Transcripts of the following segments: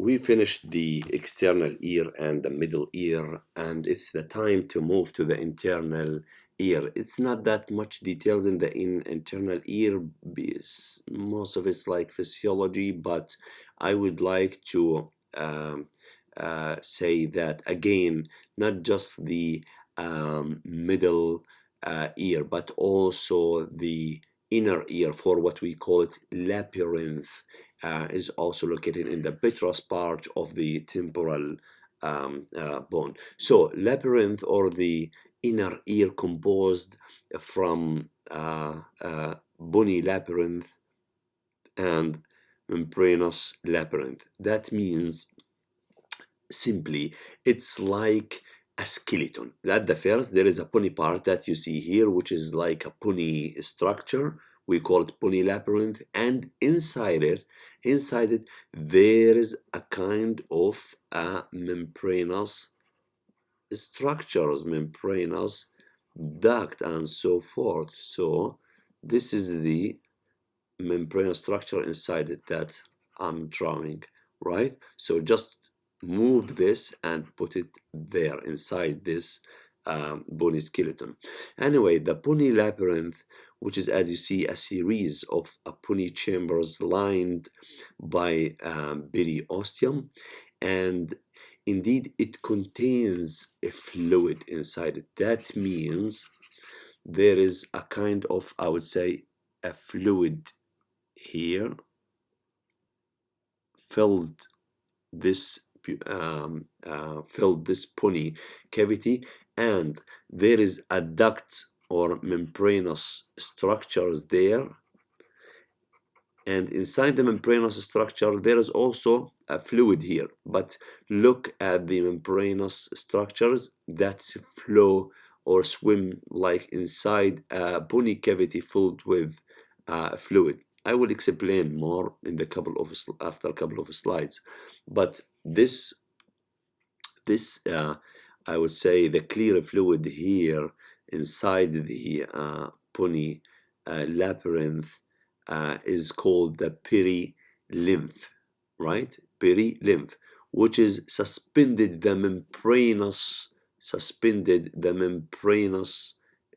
we finished the external ear and the middle ear, and it's the time to move to the internal ear. It's not that much details in the internal ear, most of it's like physiology, but I would like to say that again, not just the middle ear, but also the inner ear, for what we call it labyrinth, is also located in the petrous part of the temporal bone. So labyrinth, or the inner ear, composed from bony labyrinth and membranous labyrinth. That means simply it's like a skeleton. At the first, there is a bony part that you see here, which is like a bony structure. We call it bony labyrinth, and inside it there is a kind of a membranous structures, membranous duct, and so forth. So this is the membranous structure inside it that I'm drawing, right? So just move this and put it there inside this bony skeleton. Anyway, the bony labyrinth, which is, as you see, a series of bony chambers lined by periosteum, and indeed it contains a fluid inside it. That means there is a kind of, I would say, a fluid here filled this bony cavity, and there is a duct or membranous structures there, and inside the membranous structure there is also a fluid here. But look at the membranous structures that flow or swim like inside a bony cavity filled with fluid. I will explain more in the after a couple of slides, but this I would say the clear fluid here inside the bony labyrinth is called the perilymph, right? Perilymph, which is suspended the membranous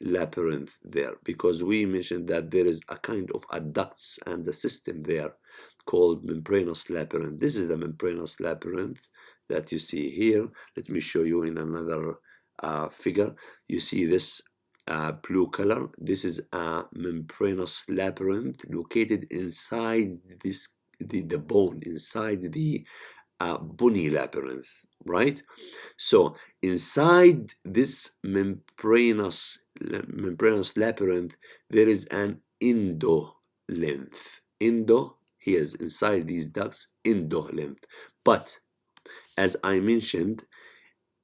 labyrinth there, because we mentioned that there is a kind of a ducts and a system there called membranous labyrinth. This is the membranous labyrinth that you see here. Let me show you in another figure. You see this blue color. This is a membranous labyrinth located inside the bone, inside the bony labyrinth, right? So inside this membranous labyrinth there is an endolymph. Here is inside these ducts, endolymph. But as I mentioned,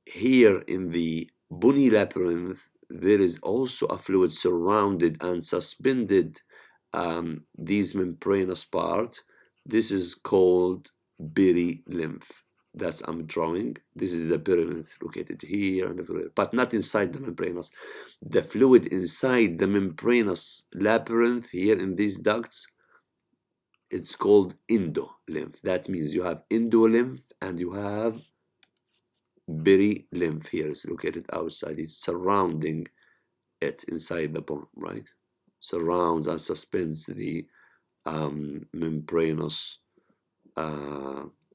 here in the bony labyrinth there is also a fluid surrounded and suspended these membranous parts. This is called perilymph. That's I'm drawing. This is the perilymph located here, but not inside the membranous. The fluid inside the membranous labyrinth here in these ducts, it's called endolymph. That means you have endolymph and you have perilymph. Here is located outside. It's surrounding it inside the bone, right? Surrounds and suspends the membranous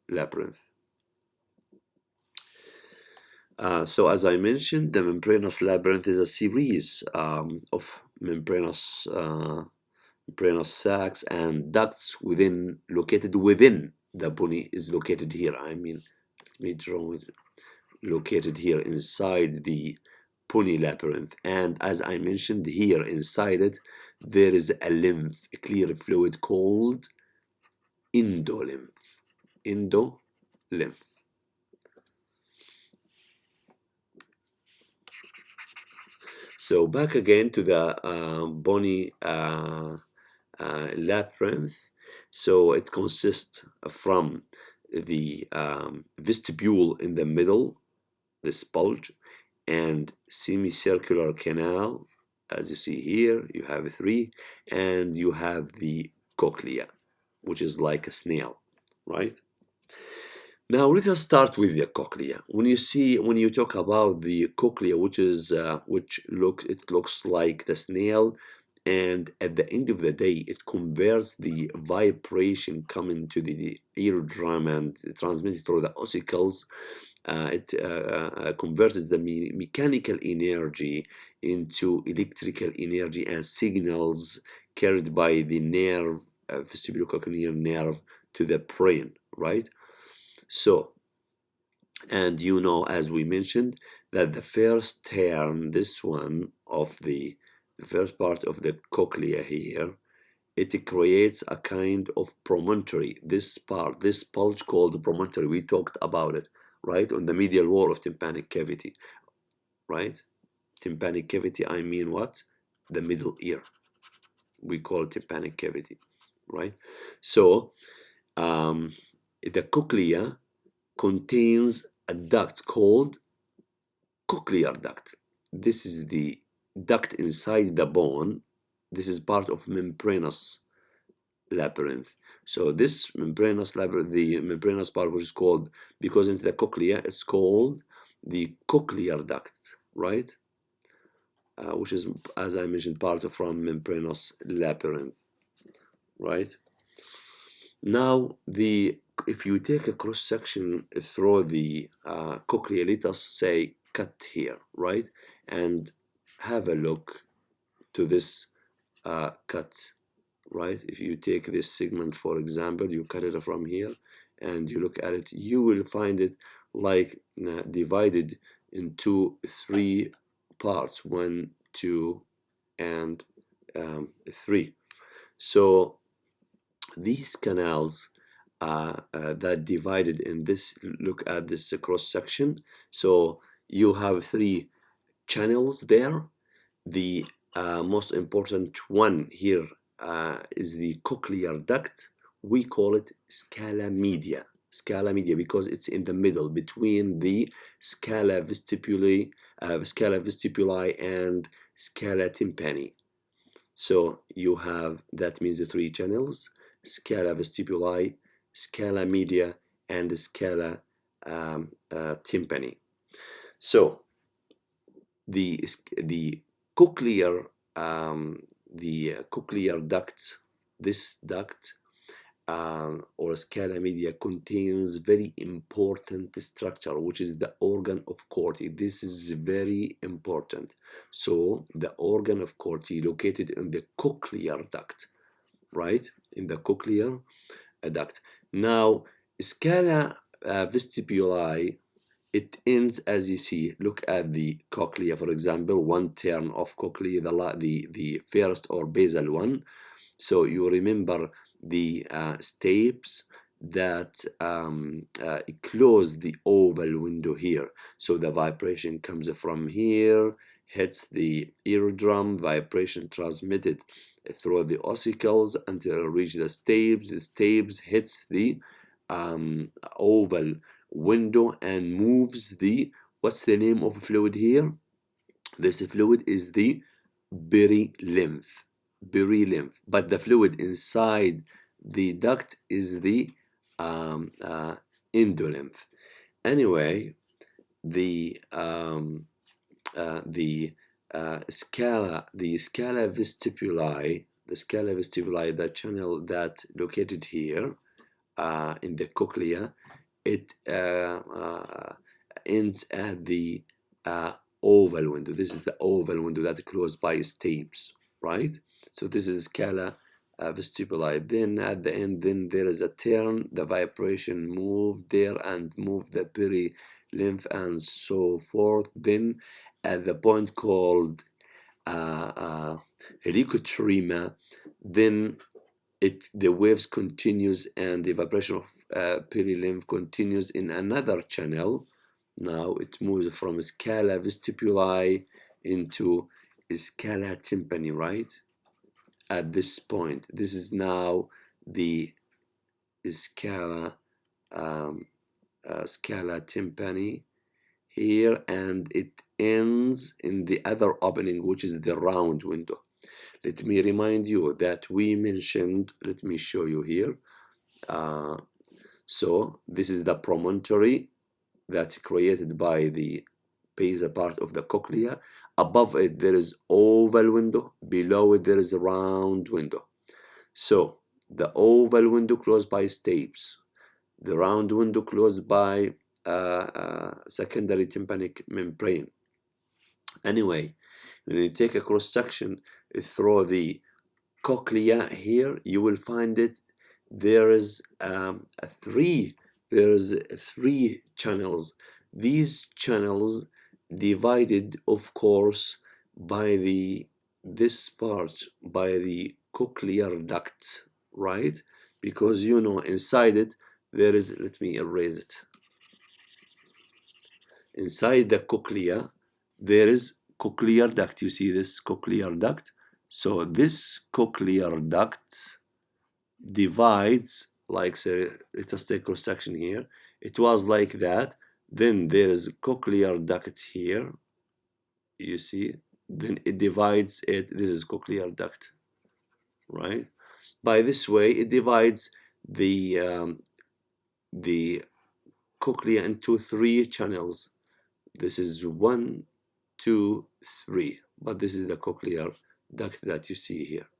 labyrinth. So as I mentioned, the membranous labyrinth is a series of membranous sacs and ducts located within the bony is located here. I mean, let me draw it. Located here inside the bony labyrinth, and as I mentioned, here inside it there is a lymph, a clear fluid called endolymph. So back again to the bony labyrinth. So it consists from the vestibule in the middle, this bulge, and semicircular canal. As you see here, you have 3, and you have the cochlea, which is like a snail, right? Now let us start with the cochlea. When you talk about the cochlea, it looks like the snail, and at the end of the day, it converts the vibration coming to the eardrum and transmitted through the ossicles. It converts the mechanical energy into electrical energy and signals carried by the nerve, vestibulocochlear nerve, to the brain, right? So, and as we mentioned, that the first term, this one of the first part of the cochlea here, it creates a kind of promontory. This part, this bulge called promontory, we talked about it, right? On the medial wall of tympanic cavity, right? Tympanic cavity, I mean what? The middle ear. We call it tympanic cavity, right? So, the cochlea contains a duct called cochlear duct. This is the duct inside the bone. This is part of membranous labyrinth. So this membranous labyrinth, the membranous part, which is called, because into the cochlea, it's called the cochlear duct, right? Which is, as I mentioned, part of from membranous labyrinth, right? Now, if you take a cross section through the cochlea, let us say cut here, right? And have a look to this cut, right? If you take this segment, for example, you cut it from here and you look at it, you will find it like divided into three parts, 1, 2, and 3. So these canals that divided in this, look at this cross section. So you have 3 channels there. The most important one here is the cochlear duct. We call it scala media. Scala media because it's in the middle between the scala vestibuli and scala tympani. So you have, that means the 3 channels: scala vestibuli, scala media, and scala tympani. So the cochlear cochlear duct, this duct or scala media, contains very important structure, which is the organ of Corti. This is very important. So the organ of Corti located in the cochlear duct, right? In the cochlear duct. Now, scala vestibuli, it ends, as you see. Look at the cochlea, for example, one term of cochlea, the first or basal one. So you remember the stapes that close the oval window here. So the vibration comes from here, hits the eardrum, vibration transmitted through the ossicles until it reaches the stapes. The stapes hits the oval window and moves the, what's the name of fluid here? This fluid is the perilymph. Perilymph, but the fluid inside the duct is the endolymph. Anyway, the scala vestibuli, the channel that located here in the cochlea, it ends at the oval window. This is the oval window that is closed by stapes, right? So this is scala vestibuli. Then at the end, then there is a turn. The vibration move there and move the perilymph and so forth. Then at the point called helicotrema, then the waves continues and the vibration of perilymph continues in another channel. Now it moves from scala vestibuli into scala tympani, right? At this point, this is now the scala tympani here, and it ends in the other opening, which is the round window. Let me remind you that we mentioned, let me show you here. So this is the promontory that's created by the basal part of the cochlea. Above it there is oval window, below it there is a round window. So the oval window closed by stapes, the round window closed by secondary tympanic membrane. Anyway, when you take a cross section through the cochlea here, you will find it there is three channels. These channels divided, of course, by this part by the cochlear duct, right? Because you know inside it there is, let me erase it. Inside the cochlea there is cochlear duct. You see this cochlear duct? So this cochlear duct divides, like, say, let us take cross section here. It was like that. Then there's cochlear duct here. You see? Then it divides it. This is cochlear duct, right? By this way, it divides the cochlea into three channels. This is 1, 2, 3. But this is the cochlear duct that you see here.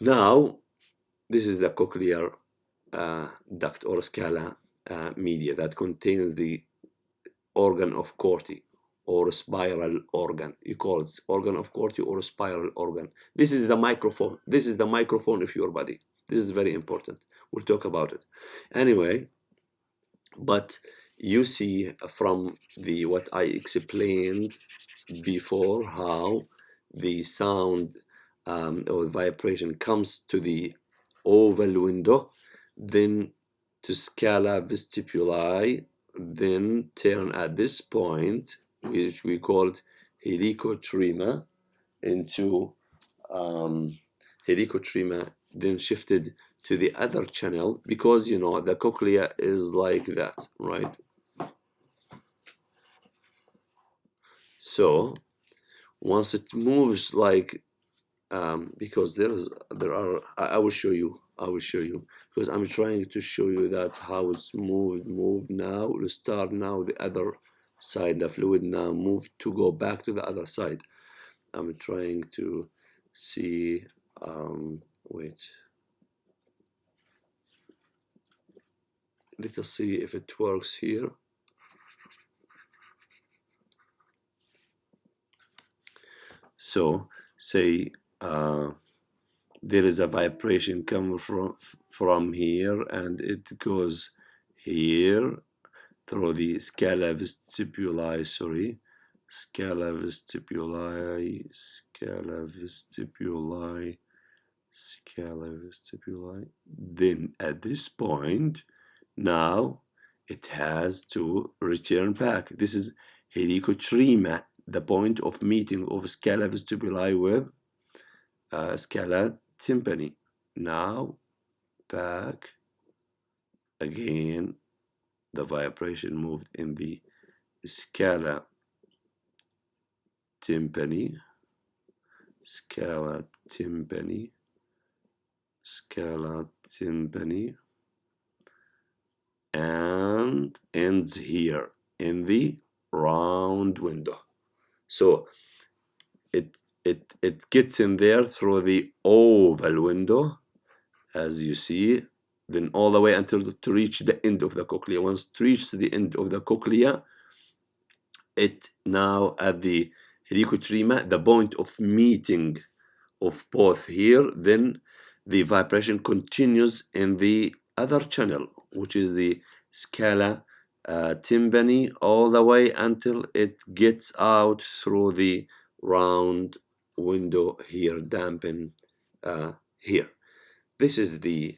Now, this is the cochlear duct or scala media that contains the organ of Corti or spiral organ. You call it organ of Corti or spiral organ. This is the microphone. This is the microphone of your body. This is very important. We'll talk about it. Anyway, but you see from the what I explained before, how the sound or vibration comes to the oval window, then to scala vestibuli, then turn at this point, which we called helicotrema, into helicotrema, then shifted to the other channel, because you know the cochlea is like that, right? So once it moves like because there are I will show you because I'm trying to show you that how it's moved now. Let's start now the other side. The fluid now moved to go back to the other side. I'm trying to see wait, let us see if it works here. So say there is a vibration coming from here, and it goes here through the scala vestibuli, scala vestibuli. Then at this point, now it has to return back. This is helicotrema, the point of meeting of scala vestibuli with scala tympani. Now back again, the vibration moved in the scala tympani, and ends here in the round window. So it gets in there through the oval window, as you see, then all the way until to reach the end of the cochlea. Once it reaches the end of the cochlea, it now at the helicotrema, the point of meeting of both here, then the vibration continues in the other channel, which is the scala tympani, all the way until it gets out through the round window here, dampen here. This is the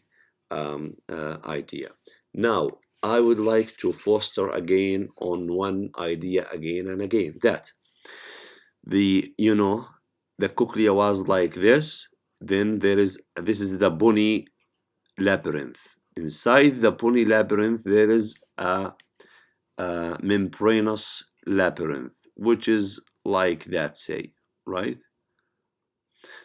idea. Now, I would like to foster again on one idea again and again, that the cochlea was like this. Then this is the bony labyrinth. Inside the bony labyrinth there is a membranous labyrinth, which is like that, say, right?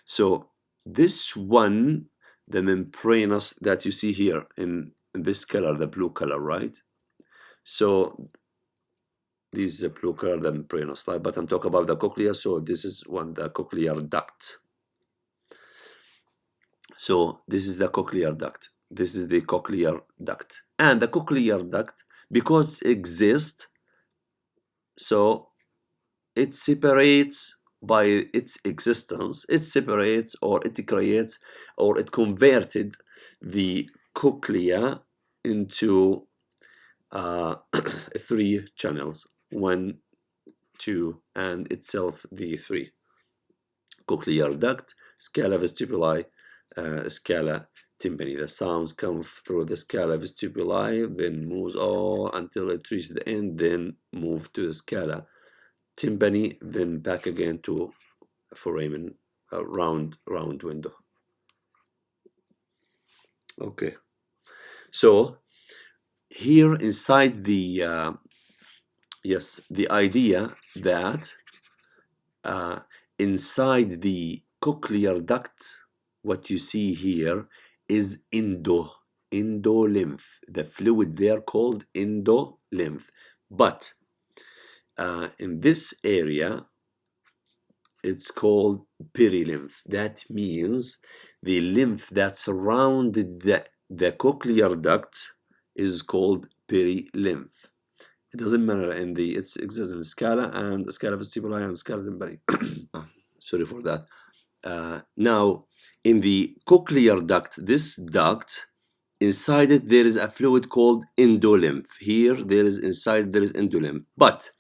So this one, the membranous that you see here in this color, the blue color, right? So this is the blue color, the Membranos Labyrinth, but I'm talking about the cochlea, so this is the cochlear duct. So this is the cochlear duct. This is the cochlear duct. And the cochlear duct, because it exists, so it separates by its existence, it separates or it creates or it converted the cochlea into 3 channels, 1, 2, and itself the 3. Cochlear duct, scala vestibuli, scala tympani. The sounds come through the scala vestibuli, then moves all until it reaches the end, then move to the scala tympani, then back again to foramen, round window. Okay, so here inside the yes, the idea that inside the cochlear duct, what you see here is endolymph, the fluid there called endolymph. But in this area, it's called perilymph. That means the lymph that surrounded the cochlear duct is called perilymph. It doesn't matter in it exists in scala and scala vestibuli and scala tympani. Sorry for that. Now, in the cochlear duct, this duct, inside it there is a fluid called endolymph. Here, inside there is endolymph. But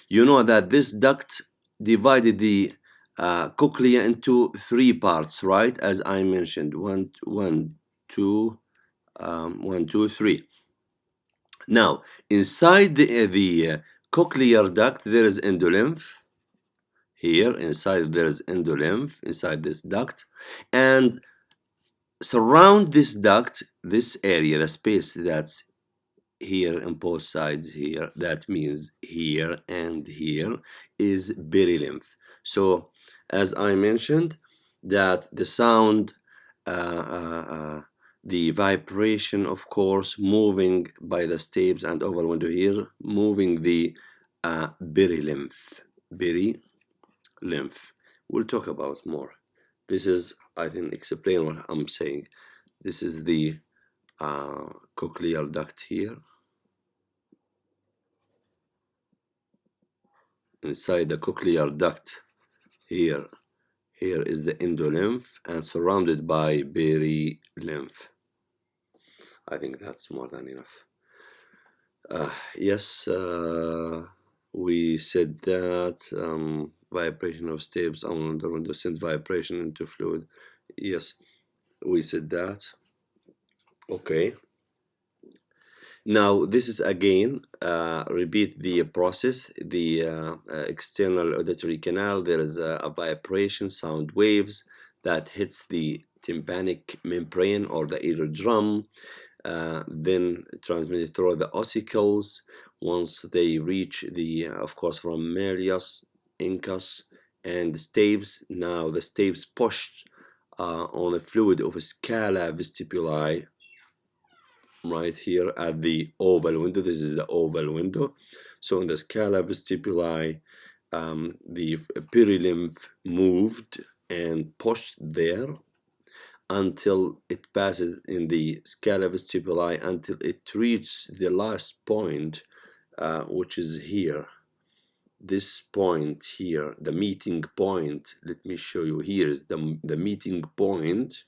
you know that this duct divided the cochlea into 3 parts, right? As I mentioned, 1, 2, 3. Now, inside the cochlear duct, there is endolymph. Here, inside there is endolymph, inside this duct. And surround this duct, this area, the space that's here on both sides here, that means here and here, is perilymph. So, as I mentioned, that the sound, the vibration, of course, moving by the stapes and over window here, moving the perilymph. Lymph. We'll talk about more. This is, I think, explain what I'm saying. This is the cochlear duct here. Inside the cochlear duct here is the endolymph and surrounded by perilymph. I think that's more than enough. Yes, we said that vibration of stapes on the window sends vibration into fluid. Yes, we said that. Okay. Now this is again, repeat the process. The external auditory canal, there is a vibration, sound waves that hits the tympanic membrane or the eardrum, then transmitted through the ossicles. Once they reach the, of course, from malleus, incus, and the stapes. Now the stapes pushed on a fluid of a scala vestibuli, right here at the oval window. This is the oval window. So in the scala vestibuli, the perilymph moved and pushed there until it passes in the scala vestibuli until it reaches the last point, which is here. This point here, the meeting point. Let me show you. Here is the meeting point,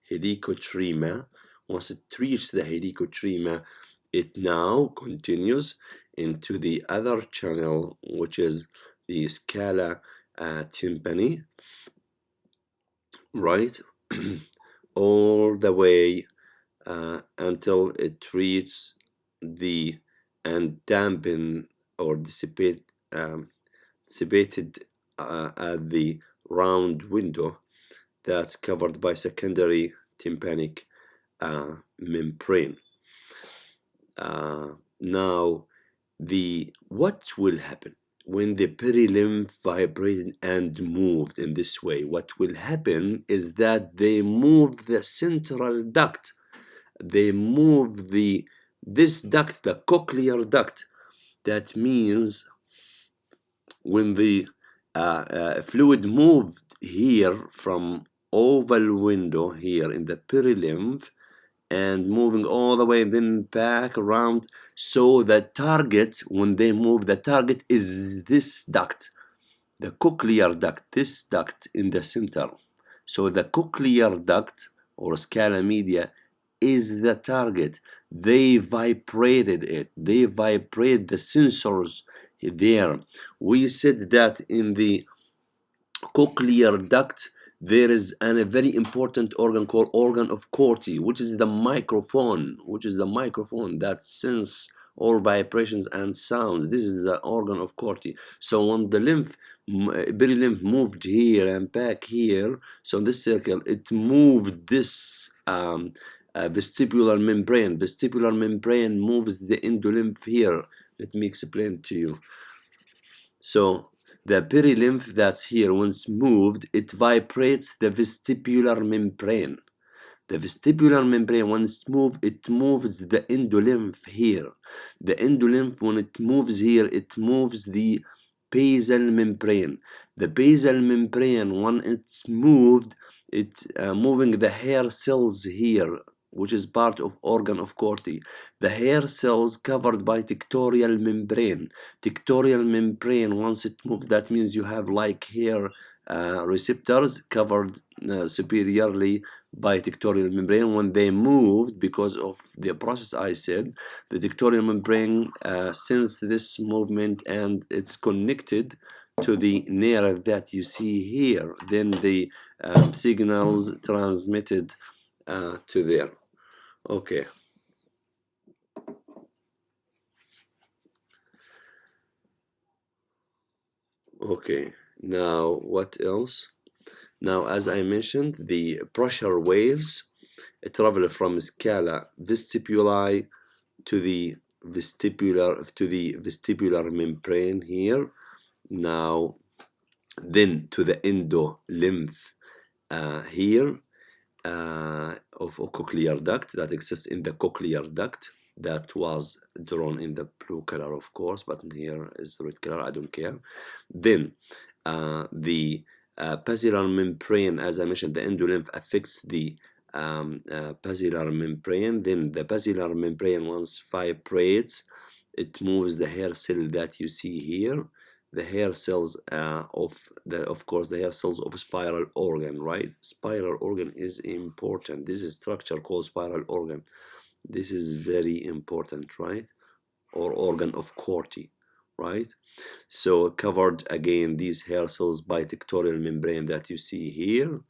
helicotrema. Once it reaches the helicotrema, it now continues into the other channel, which is the scala tympani, right? All the way until it reaches the and dampen or dissipated at the round window that's covered by secondary tympanic membrane. Now, what will happen when the perilymph vibrated and moved in this way? What will happen is that they move the central duct they move this duct, the cochlear duct. That means when the fluid moved here from oval window here in the perilymph and moving all the way then back around, so the target, when they move, the target is this duct, the cochlear duct, this duct in the center. So the cochlear duct or scala media is the target. They vibrated it. They vibrate the sensors there. We said that in the cochlear duct there is a very important organ called organ of Corti, which is the microphone, that sense all vibrations and sounds. This is the organ of Corti. So when the lymph, perilymph moved here and back here, so in this circle it moved this vestibular membrane. Vestibular membrane moves the endolymph here. Let me explain to you. So the perilymph that's here, once moved, it vibrates the vestibular membrane. The vestibular membrane, once moved, it moves the endolymph here. The endolymph, when it moves here, it moves the basal membrane. The basal membrane, when it's moved, it's moving the hair cells here, which is part of organ of Corti. The hair cells covered by tectorial membrane. Tectorial membrane, once it moves, that means you have like hair receptors covered superiorly by tectorial membrane. When they moved, because of the process I said, the tectorial membrane sense this movement and it's connected to the nerve that you see here. Then the signals transmitted to there. Okay. Okay. Now what else? Now, as I mentioned, the pressure waves travel from scala vestibuli to the vestibular membrane here. Now, then to the endolymph here of a cochlear duct that exists in the cochlear duct that was drawn in the blue color, of course, but here is red color. I don't care. Then the basilar membrane, as I mentioned, the endolymph affects the basilar membrane. Then the basilar membrane, once vibrates, it moves the hair cell that you see here. The hair cells of course, the hair cells of spiral organ, right? Spiral organ is important. This is structure called spiral organ. This is very important, right? Or organ of Corti, right? So covered again these hair cells by tectorial membrane that you see here.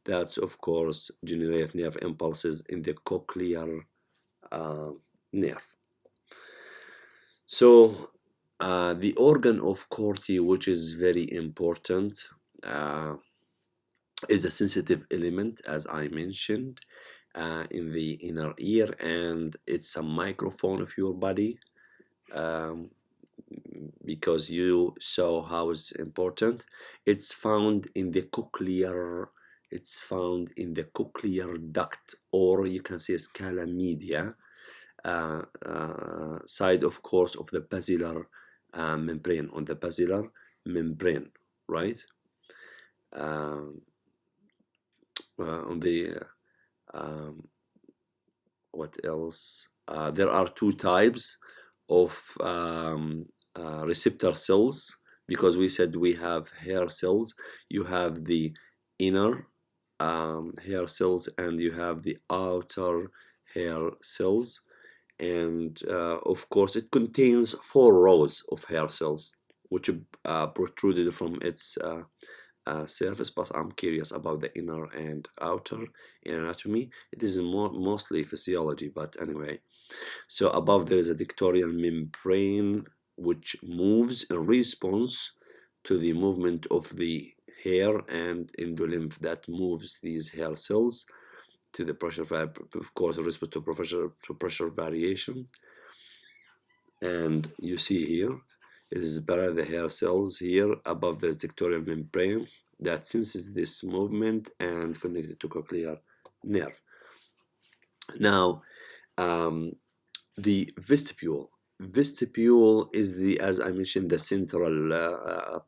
That's of course generate nerve impulses in the cochlear nerve. So the organ of Corti, which is very important, is a sensitive element, as I mentioned, in the inner ear, and it's a microphone of your body. Because you saw how it's important. It's found in the cochlear. It's found in the cochlear duct, or you can say scala media side, of course, of the basilar membrane, on the basilar membrane, right? On the what else? There are two types of receptor cells, because we said we have hair cells. You have the inner hair cells and you have the outer hair cells, and of course it contains 4 rows of hair cells which protruded from its surface, but I'm curious about the inner and outer in anatomy. It is mostly physiology, but anyway. So above there is a tectorial membrane which moves in response to the movement of the hair, and endolymph that moves these hair cells to the pressure, of course, in response to pressure variation. And you see here, it is better the hair cells here above the tectorial membrane that senses this movement and connected to cochlear nerve. Now, The vestibule. Vestibule is the, as I mentioned, the central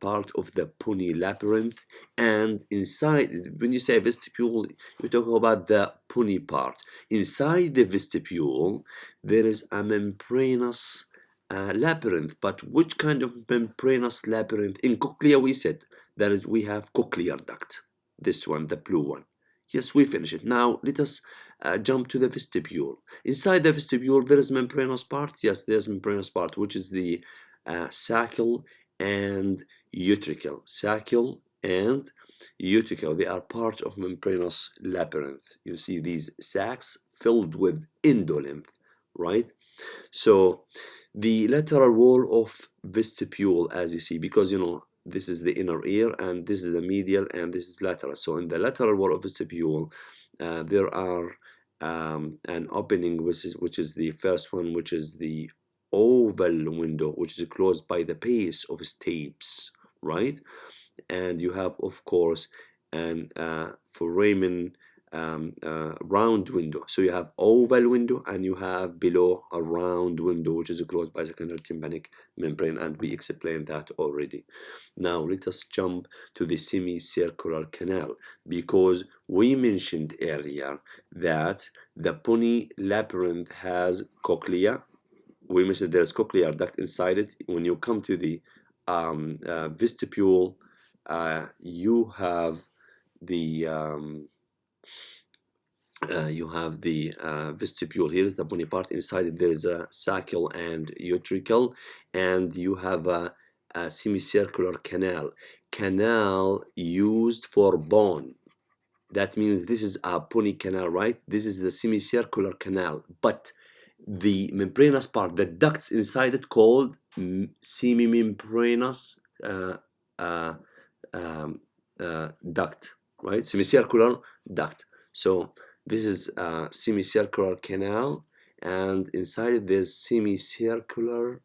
part of the Pony labyrinth, and inside, when you say vestibule, you talk about the Pony part. Inside the vestibule, there is a membranous labyrinth. But which kind of membranous labyrinth? In Cochlea, we said that is, we have cochlear duct. This one, the blue one. Yes, we finish it. Now let us jump to the vestibule. Inside the vestibule, there is membranous part. Yes, there's membranous part, which is the saccule and utricle. Saccule and utricle, they are part of membranous labyrinth. You see these sacs filled with endolymph, right? So the lateral wall of vestibule, as you see, because you know this is the inner ear and this is the medial and this is lateral. So in the lateral wall of vestibule, there are an opening, which is the first one, which is the oval window, which is closed by the base of stapes, right? And you have, of course, an foramen round window. So you have oval window and you have below a round window, which is closed by secondary tympanic membrane, and we explained that already. Now let us jump to the semicircular canal, because we mentioned earlier that the Pony labyrinth has cochlea. We mentioned there's cochlear duct inside it. When you come to the vestibule, you have the vestibule. Here is the bony part. Inside it there is a saccule and utricle, and you have a semicircular canal used for bone. That means this is a pony canal, right? This is the semicircular canal, but the membranous part, the ducts inside it, called semimembranous duct, right? Semicircular duct. So this is a semicircular canal, and inside it there's semicircular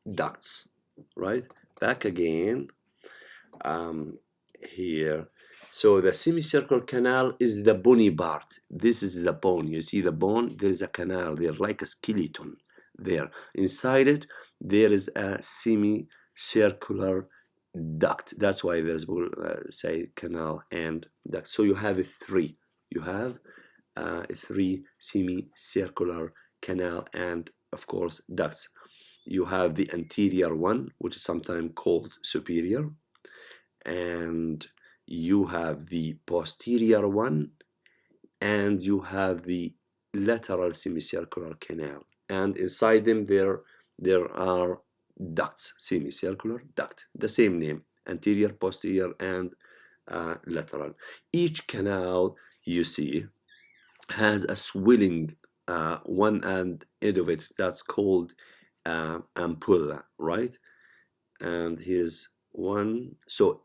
ducts, right? Back again, here. So the semicircular canal is the bony part. This is the bone. You see the bone? There's a canal there, like a skeleton there. Inside it, there is a semicircular duct. That's why there's say canal and duct. So you have three. You have three semicircular canal and, of course, ducts. You have the anterior one, which is sometimes called superior, and you have the posterior one, and you have the lateral semicircular canal, and inside them there are ducts, semicircular duct, the same name, anterior, posterior, and lateral. Each canal, you see, has a swelling one end of it that's called ampulla, right? And here's one. So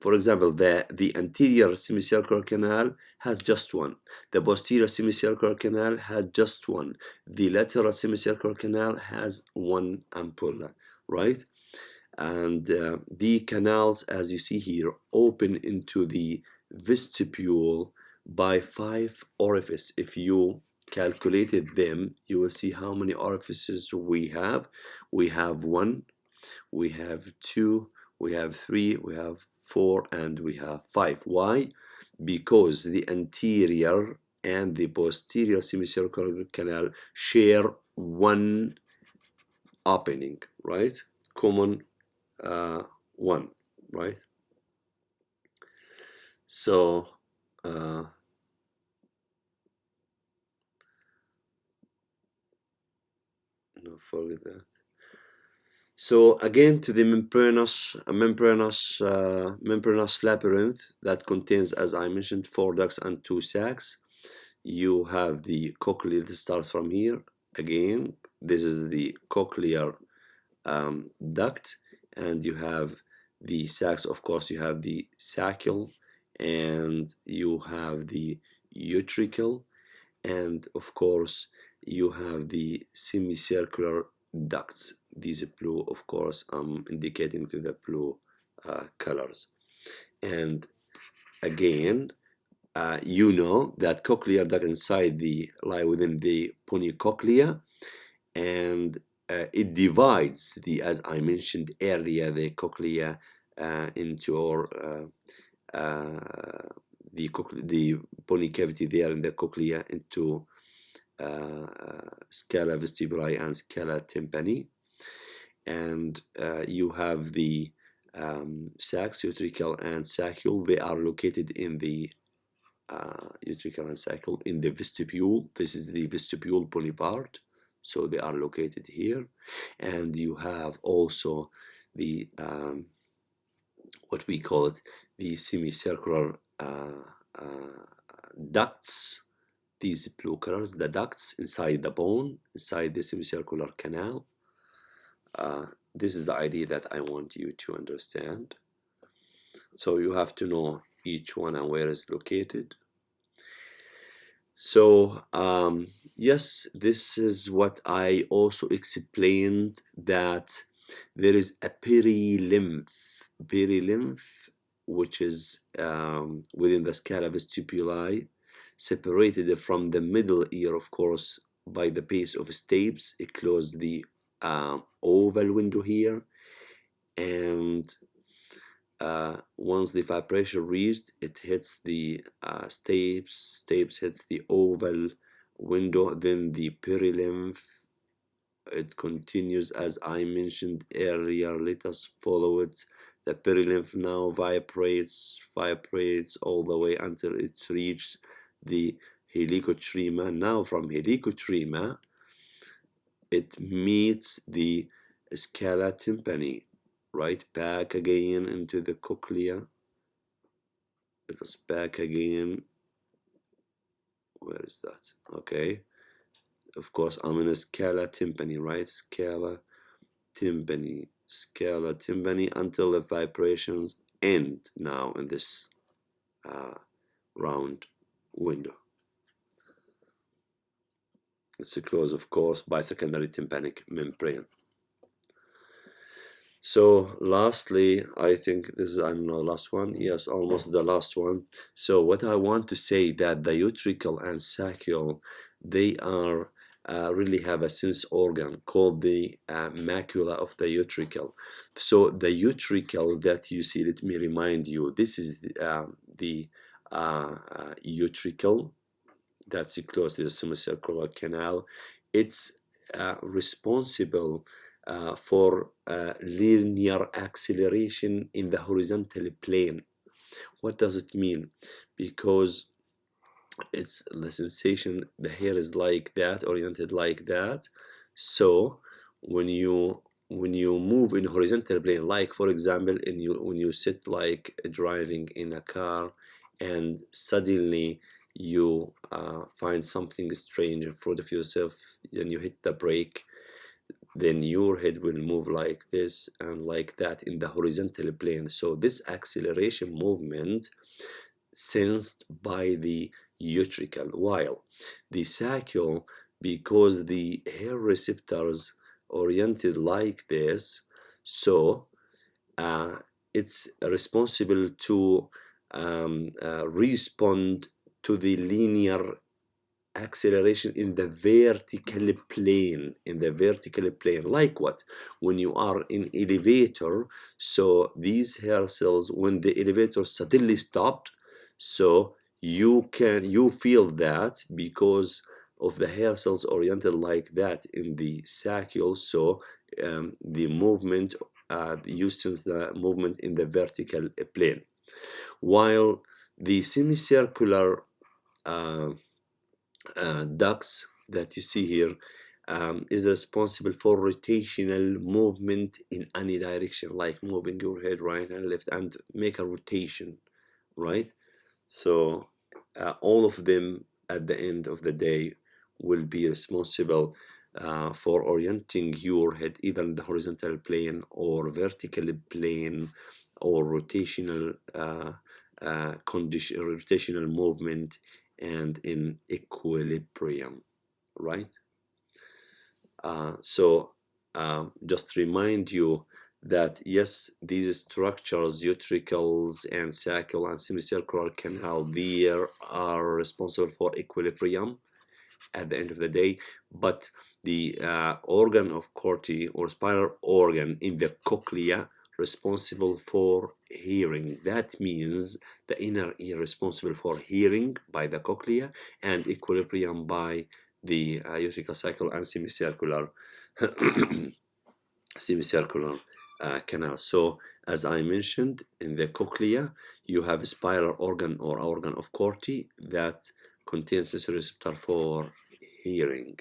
for example, the anterior semicircular canal has just one. The posterior semicircular canal has just one. The lateral semicircular canal has one ampulla, right? And the canals, as you see here, open into the vestibule by 5 orifices. If you calculated them, you will see how many orifices we have. We have 1, we have 2, we have 3, we have 4, and we have 5. Why? Because the anterior and the posterior semicircular canal share one opening, right? Common one, right? So no, forget that. So again, to the membranous labyrinth that contains, as I mentioned, 4 ducts and 2 sacs. You have the cochlea that starts from here. Again, this is the cochlear duct, and you have the sacs. Of course, you have the saccule, and you have the utricle, and of course, you have the semicircular ducts. These blue, of course, indicating to the blue colors. And again, you know that cochlear duct inside lie within the cochlea, and it divides as I mentioned earlier, the cochlea into the bony cavity there in the cochlea into scala vestibuli and scala tympani, and you have the sacs, utricle, and saccule. They are located in the utricle and saccule in the vestibule. This is the vestibule bony part, so they are located here. And you have also the what we call it, the semicircular ducts. These blue colors, the ducts inside the bone, inside the semicircular canal. This is the idea that I want you to understand. So you have to know each one and where it's located. So yes, this is what I also explained, that there is a perilymph, which is within the scala vestibuli, separated from the middle ear, of course, by the base of stapes. It closed the oval window here, and once the vibration reached, it hits the stapes hits the oval window, then the perilymph. It continues as I mentioned earlier. Let us follow it. The perilymph now vibrates all the way until it reaches the helicotrema. Now from helicotrema it meets the scala tympani, right back again into the cochlea. Let us back again. Where is that? Okay, of course I'm in a scala tympani, right? Scala tympani until the vibrations end now in this round window. It's closed, of course, by secondary tympanic membrane. So lastly, I think this is, I don't know, last one. Yes, almost the last one. So what I want to say that the utricle and saccule, they are really have a sense organ called the macula of the utricle. So the utricle that you see, let me remind you, this is the utricle that's close to the semicircular canal. It's responsible for linear acceleration in the horizontal plane. What does it mean? Because it's the sensation, the hair is like that, oriented like that. So when you move in horizontal plane, like for example when you sit like driving in a car and suddenly you find something strange in front of yourself, then you hit the brake, then your head will move like this and like that in the horizontal plane. So this acceleration movement sensed by the utricle, while the saccule, because the hair receptors oriented like this, so it's responsible to respond to the linear acceleration in the vertical plane. Like what? When you are in elevator, so these hair cells, when the elevator suddenly stopped, so you feel that because of the hair cells oriented like that in the saccule. So the movement, you sense the movement in the vertical plane, while the semicircular ducts that you see here is responsible for rotational movement in any direction, like moving your head right and left and make a rotation, right? So all of them at the end of the day will be responsible for orienting your head either in the horizontal plane or vertical plane or rotational rotational movement and in equilibrium, right? So just remind you that yes, these structures, utricles and saccule and semicircular canal, they are responsible for equilibrium at the end of the day, but the organ of Corti or spinal organ in the cochlea responsible for hearing. That means the inner ear responsible for hearing by the cochlea and equilibrium by the utricle cycle and semicircular semicircular canal. So as I mentioned, in the cochlea you have a spiral organ or organ of Corti that contains sensory receptor for hearing.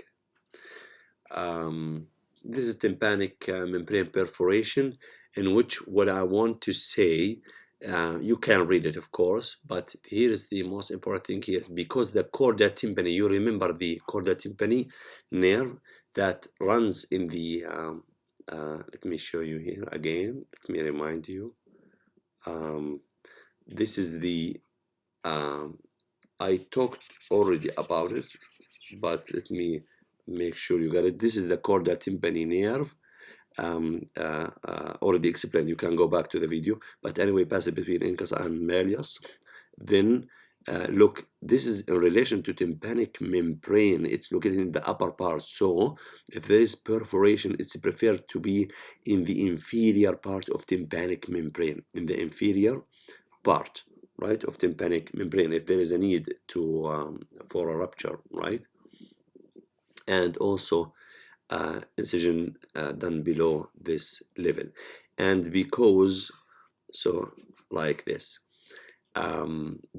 This is tympanic membrane perforation, in which what I want to say, you can read it of course, but here is the most important thing here, because the chorda tympani, you remember the chorda tympani nerve that runs in the let me show you here again, let me remind you. This is the I talked already about it, but let me make sure you got it. This is the chorda tympani nerve. Already explained, you can go back to the video, but anyway, pass it between incus and malleus. Then look, this is in relation to tympanic membrane. It's located in the upper part, so if there is perforation, it's preferred to be in the inferior part of tympanic membrane, in the inferior part, right, of tympanic membrane, if there is a need to for a rupture, right? And also incision done below this level. And because, so like this,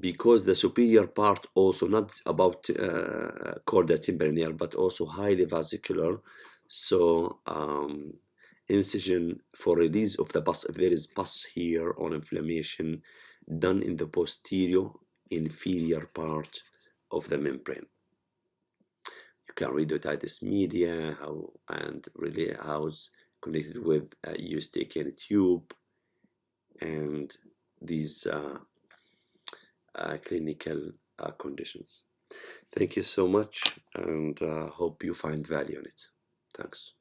because the superior part also not about chorda tympani, but also highly vascular, so incision for release of the pus, if there is pus here or inflammation, done in the posterior inferior part of the membrane. You can read otitis media, how and really how it's connected with eustachian tube and these clinical conditions. Thank you so much, and hope you find value in it. Thanks.